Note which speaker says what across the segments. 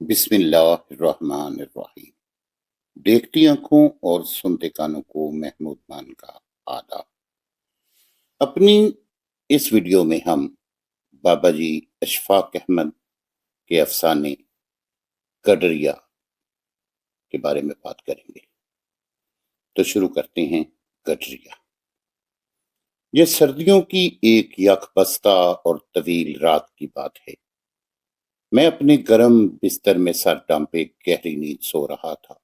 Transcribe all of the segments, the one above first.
Speaker 1: بسم اللہ الرحمن الرحیم۔ دیکھتی آنکھوں اور سنتے کانوں کو محمود مان کا آداب۔ اپنی اس ویڈیو میں ہم بابا جی اشفاق احمد کے افسانے کڈریا کے بارے میں بات کریں گے۔ تو شروع کرتے ہیں۔ کڈریا یہ سردیوں کی ایک یک بستہ اور طویل رات کی بات ہے۔ میں اپنے گرم بستر میں سر ڈانپے گہری نیند سو رہا تھا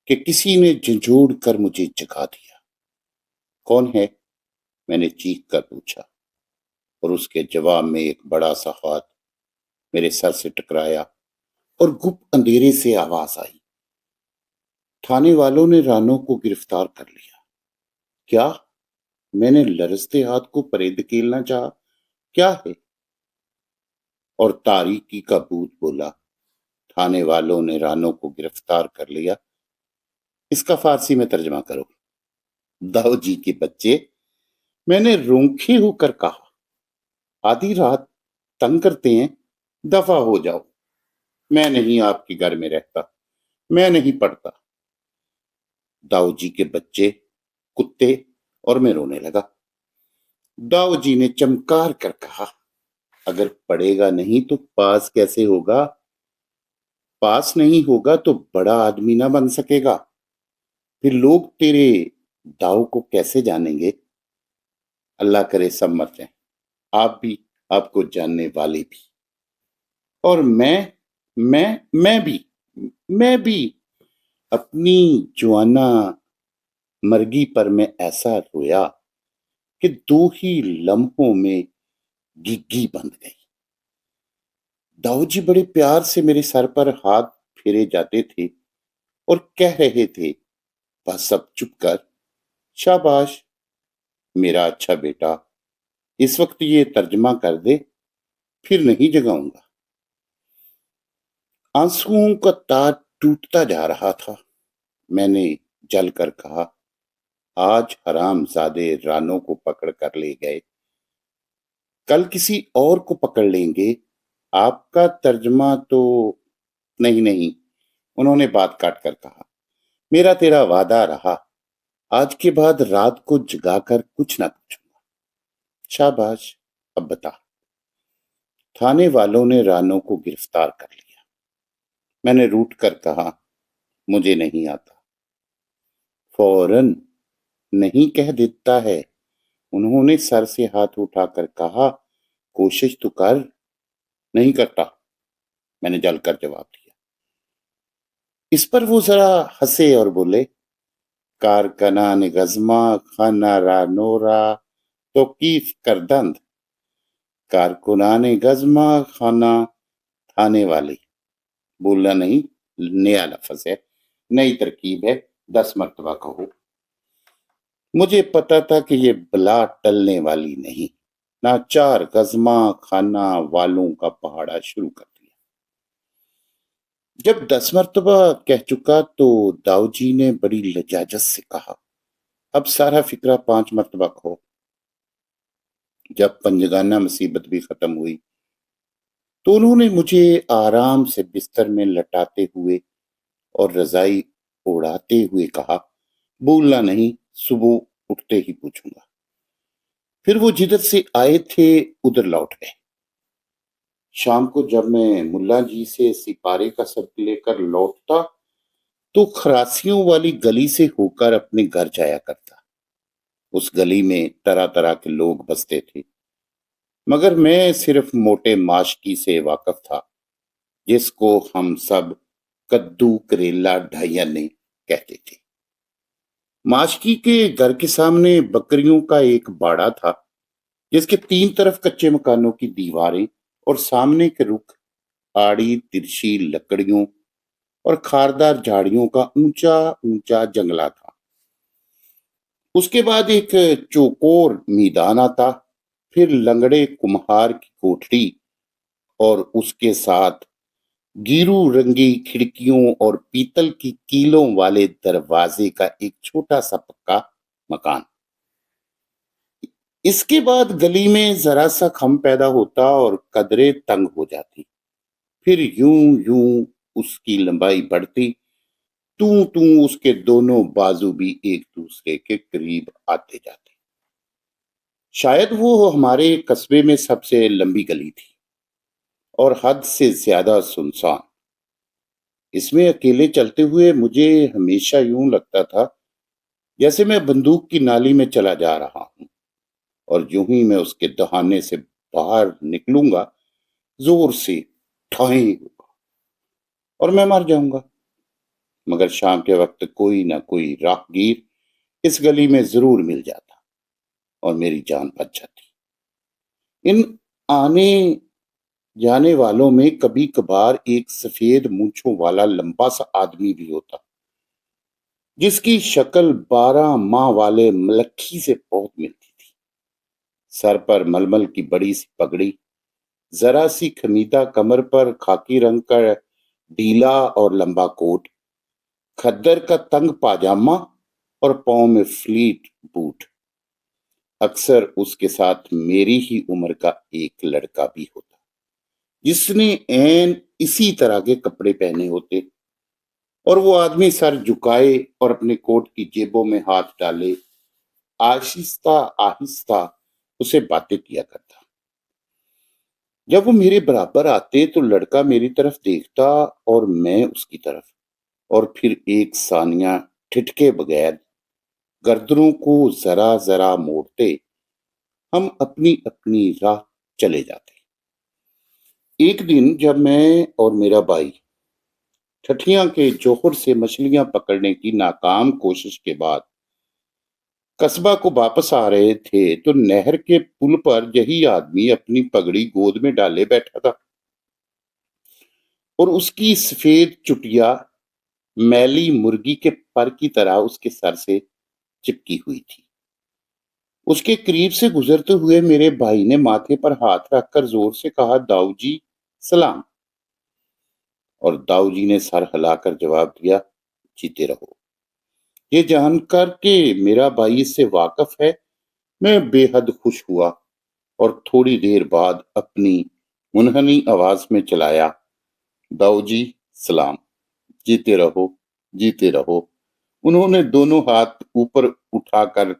Speaker 1: کہ کسی نے جھنجھوڑ کر مجھے جگا دیا۔ کون ہے؟ میں نے چیخ کر پوچھا، اور اس کے جواب میں ایک بڑا سا ہاتھ میرے سر سے ٹکرایا اور گپ اندھیرے سے آواز آئی، تھانے والوں نے رانو کو گرفتار کر لیا۔ کیا؟ میں نے لرزتے ہاتھ کو پرے دھکیلنا چاہا۔ کیا ہے؟ اور تاریکی کا بھوت بولا، تھانے والوں نے رانو کو گرفتار کر لیا۔ اس کا فارسی میں ترجمہ کرو۔ داؤ جی کے بچے، میں نے رونکھے ہو کر کہا، آدھی رات تنگ کرتے ہیں، دفع ہو جاؤ۔ میں نہیں آپ کے گھر میں رہتا، میں نہیں پڑھتا۔ داؤ جی کے بچے، کتے، اور میں رونے لگا۔ داؤ جی نے چمکار کر کہا، اگر پڑھے گا نہیں تو پاس کیسے ہوگا؟ پاس نہیں ہوگا تو بڑا آدمی نہ بن سکے گا، پھر لوگ تیرے داؤ کو کیسے جانیں گے؟ اللہ کرے سب مر جائیں، آپ بھی، آپ کو جاننے والے بھی، اور میں بھی اپنی جوانا مرگی پر میں ایسا رویا کہ 2 ہی لمحوں میں گگی بند گئی۔ داؤ جی بڑے پیار سے میرے سر پر ہاتھ پھیرے جاتے تھے اور کہہ رہے تھے، بس اب چپ کر، شاباش میرا اچھا بیٹا، اس وقت یہ ترجمہ کر دے، پھر نہیں جگاؤں گا۔ آنسوؤں کا تار ٹوٹتا جا رہا تھا۔ میں نے جل کر کہا، آج حرام زادے رانو کو پکڑ کر لے گئے، کل کسی اور کو پکڑ لیں گے۔ آپ کا ترجمہ تو نہیں، انہوں نے بات کاٹ کر کہا، میرا تیرا وعدہ رہا، آج کے بعد رات کو جگا کر کچھ نہ پوچھوں گا۔ شاباش، اب بتا۔ تھانے والوں نے رانو کو گرفتار کر لیا۔ میں نے روٹ کر کہا، مجھے نہیں آتا۔ فوراً نہیں کہہ دیتا ہے۔ انہوں نے سر سے ہاتھ اٹھا کر کہا، کوشش تو کر۔ نہیں کرتا، میں نے جل کر جواب دیا۔ اس پر وہ ذرا ہنسے اور بولے، کارکنان غزما خانہ رانورا توقیف کردند۔ کارکنان غزما خانہ، تھانے والے، بولنا نہیں، نیا لفظ ہے، نئی ترکیب ہے، 10 مرتبہ کہو۔ مجھے پتا تھا کہ یہ بلا ٹلنے والی نہیں۔ ناچار غزما خانہ والوں کا پہاڑا شروع کر دیا۔ جب 10 مرتبہ کہہ چکا تو داؤ جی نے بڑی لجاجت سے کہا، اب سارا فقرہ 5 مرتبہ کہو۔ جب پنجگانہ مصیبت بھی ختم ہوئی تو انہوں نے مجھے آرام سے بستر میں لٹاتے ہوئے اور رضائی اڑاتے ہوئے کہا، بھولنا نہیں، صبح اٹھتے ہی پوچھوں گا۔ پھر وہ جدھر سے آئے تھے ادھر لوٹ گئے۔ شام کو جب میں ملا جی سے سپارے کا سبق لے کر لوٹتا تو خراسیوں والی گلی سے ہو کر اپنے گھر جایا کرتا۔ اس گلی میں طرح طرح کے لوگ بستے تھے، مگر میں صرف موٹے ماشکی سے واقف تھا، جس کو ہم سب کدو کریلا ڈھائیانے کہتے تھے۔ ماشکی کے گھر کے سامنے بکریوں کا ایک باڑا تھا، جس کے 3 طرف کچے مکانوں کی دیواریں اور سامنے کے رخ آڑی ترچھی لکڑیوں اور خاردار جھاڑیوں کا اونچا اونچا جنگلہ تھا۔ اس کے بعد ایک چوکور میدان آتا، پھر لنگڑے کمہار کی کوٹھڑی اور اس کے ساتھ گیرو رنگی کھڑکیوں اور پیتل کی کیلوں والے دروازے کا ایک چھوٹا سا پکا مکان۔ اس کے بعد گلی میں ذرا سا کھم پیدا ہوتا اور قدرے تنگ ہو جاتی، پھر یوں یوں اس کی لمبائی بڑھتی، اس کے دونوں بازو بھی ایک دوسرے کے قریب آتے جاتے۔ شاید وہ ہمارے قصبے میں سب سے لمبی گلی تھی اور حد سے زیادہ سنسان۔ اس میں اکیلے چلتے ہوئے مجھے ہمیشہ یوں لگتا تھا جیسے میں بندوق کی نالی میں چلا جا رہا ہوں، اور یوں ہی میں اس کے دہانے سے باہر نکلوں گا، زور سے ٹھائیں ہوگا اور میں مر جاؤں گا۔ مگر شام کے وقت کوئی نہ کوئی راہگیر اس گلی میں ضرور مل جاتا اور میری جان بچ جاتی۔ ان آنے جانے والوں میں کبھی کبھار ایک سفید مونچھوں والا لمبا سا آدمی بھی ہوتا، جس کی شکل 12 ماہ والے ملکھی سے بہت ملتی تھی۔ سر پر ململ کی بڑی سی پگڑی، ذرا سی خمیدہ کمر پر خاکی رنگ کا ڈھیلا اور لمبا کوٹ، کھدر کا تنگ پاجامہ اور پاؤں میں فلیٹ بوٹ۔ اکثر اس کے ساتھ میری ہی عمر کا ایک لڑکا بھی ہوتا، جس نے عین اسی طرح کے کپڑے پہنے ہوتے، اور وہ آدمی سر جھکائے اور اپنے کوٹ کی جیبوں میں ہاتھ ڈالے آہستہ آہستہ اسے باتیں کیا کرتا۔ جب وہ میرے برابر آتے تو لڑکا میری طرف دیکھتا اور میں اس کی طرف، اور پھر ایک ثانیہ ٹھٹکے بغیر گردنوں کو ذرا ذرا موڑتے ہم اپنی اپنی راہ چلے جاتے۔ ایک دن جب میں اور میرا بھائی ٹھٹھیاں کے جوہر سے مچھلیاں پکڑنے کی ناکام کوشش کے بعد قصبہ کو واپس آ رہے تھے تو نہر کے پل پر یہی آدمی اپنی پگڑی گود میں ڈالے بیٹھا تھا، اور اس کی سفید چٹیا میلی مرغی کے پر کی طرح اس کے سر سے چپکی ہوئی تھی۔ اس کے قریب سے گزرتے ہوئے میرے بھائی نے ماتھے پر ہاتھ رکھ کر زور سے کہا، داؤ جی سلام۔ اور داؤ جی نے سر ہلا کر جواب دیا، جیتے رہو۔ یہ جان کر کہ میرا بھائی اس سے واقف ہے، میں بے حد خوش ہوا، اور تھوڑی دیر بعد اپنی منحنی آواز میں چلایا، داؤ جی سلام، جیتے رہو جیتے رہو۔ انہوں نے دونوں ہاتھ اوپر اٹھا کر،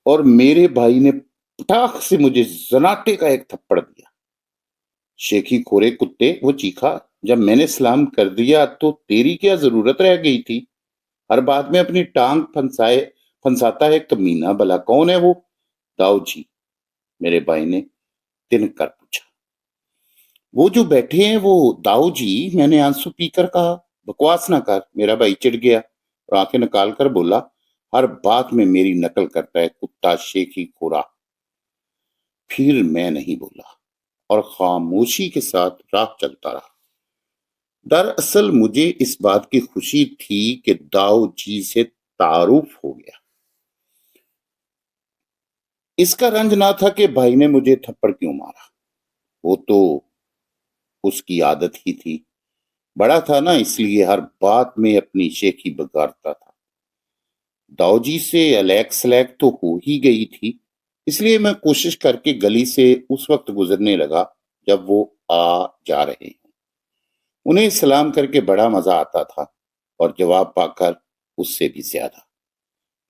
Speaker 1: اور میرے بھائی نے پٹاخ سے مجھے زناٹے کا ایک تھپڑ دیا۔ شیخی کھورے کتے، وہ چیخا، جب میں نے سلام کر دیا تو تیری کیا ضرورت رہ گئی تھی؟ ہر بات میں اپنی ٹانگ پھنساتا ہے کمینہ، بھلا کون ہے وہ؟ داؤ جی، میرے بھائی نے تن کر پوچھا۔ وہ جو بیٹھے ہیں وہ داؤ جی، میں نے آنسو پی کر کہا۔ بکواس نہ کر، میرا بھائی چڑ گیا اور آنکھیں نکال کر بولا، ہر بات میں میری نقل کرتا ہے کتا شیخی کھورا۔ پھر میں نہیں بولا اور خاموشی کے ساتھ راہ چلتا رہا۔ دراصل مجھے اس بات کی خوشی تھی کہ داؤ جی سے تعارف ہو گیا۔ اس کا رنج نہ تھا کہ بھائی نے مجھے تھپڑ کیوں مارا، وہ تو اس کی عادت ہی تھی۔ بڑا تھا نا، اس لیے ہر بات میں اپنی شیخی بگاڑتا تھا۔ داؤ جی سے الیک سلیک تو ہو ہی گئی تھی، اس لیے میں کوشش کر کے گلی سے اس وقت گزرنے لگا جب وہ آ جا رہے ہیں۔ انہیں سلام کر کے بڑا مزہ آتا تھا، اور جواب پا کر اس سے بھی زیادہ۔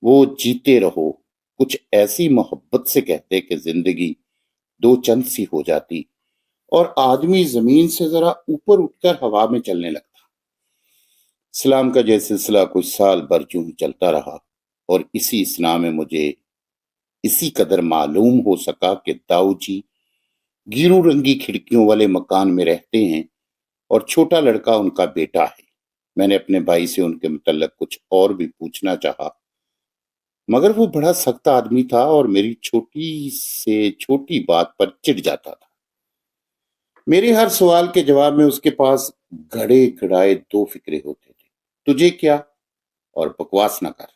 Speaker 1: وہ جیتے رہو کچھ ایسی محبت سے کہتے کہ زندگی دو چند سی ہو جاتی اور آدمی زمین سے ذرا اوپر اٹھ کر ہوا میں چلنے لگتا۔ سلام کا یہ سلسلہ کچھ سال بھر یوں ہی چلتا رہا، اور اسی اسنا میں مجھے اسی قدر معلوم ہو سکا کہ داؤ جی گیرو رنگی کھڑکیوں والے مکان میں رہتے ہیں اور چھوٹا لڑکا ان کا بیٹا ہے۔ میں نے اپنے بھائی سے ان کے متعلق کچھ اور بھی پوچھنا چاہا، مگر وہ بڑا سخت آدمی تھا اور میری چھوٹی سے چھوٹی بات پر چڑ جاتا تھا۔ میرے ہر سوال کے جواب میں اس کے پاس گھڑے گھڑائے دو فکرے ہوتے تھے، تجھے کیا اور بکواس نہ کر۔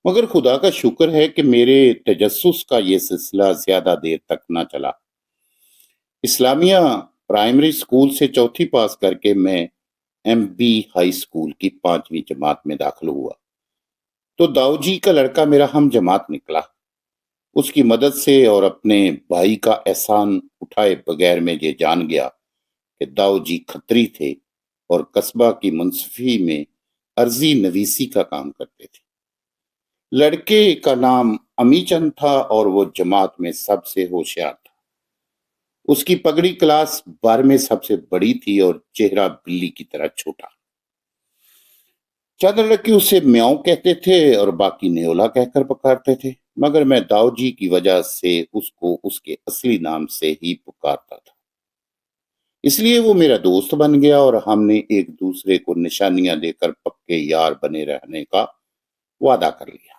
Speaker 1: مگر خدا کا شکر ہے کہ میرے تجسس کا یہ سلسلہ زیادہ دیر تک نہ چلا۔ اسلامیہ پرائمری سکول سے چوتھی پاس کر کے میں ایم بی ہائی سکول کی 5ویں جماعت میں داخل ہوا تو داؤ جی کا لڑکا میرا ہم جماعت نکلا۔ اس کی مدد سے اور اپنے بھائی کا احسان اٹھائے بغیر میں یہ جان گیا کہ داؤ جی کھتری تھے اور قصبہ کی منصفی میں عرضی نویسی کا کام کرتے تھے۔ لڑکے کا نام امی چند تھا اور وہ جماعت میں سب سے ہوشیار تھا۔ اس کی پگڑی کلاس 12 میں سب سے بڑی تھی اور چہرہ بلی کی طرح چھوٹا۔ چند لڑکے اسے میاؤں کہتے تھے اور باقی نیولا کہہ کر پکارتے تھے، مگر میں داؤ جی کی وجہ سے اس کو اس کے اصلی نام سے ہی پکارتا تھا۔ اس لیے وہ میرا دوست بن گیا اور ہم نے ایک دوسرے کو نشانیاں دے کر پکے یار بنے رہنے کا وعدہ کر لیا۔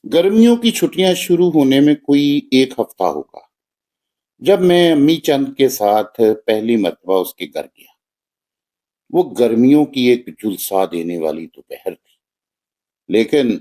Speaker 1: گرمیوں کی چھٹیاں شروع ہونے میں کوئی 1 ہفتہ ہوگا جب میں امی چند کے ساتھ پہلی مرتبہ اس کے گھر گیا۔ وہ گرمیوں کی ایک جھلسا دینے والی دوپہر تھی، لیکن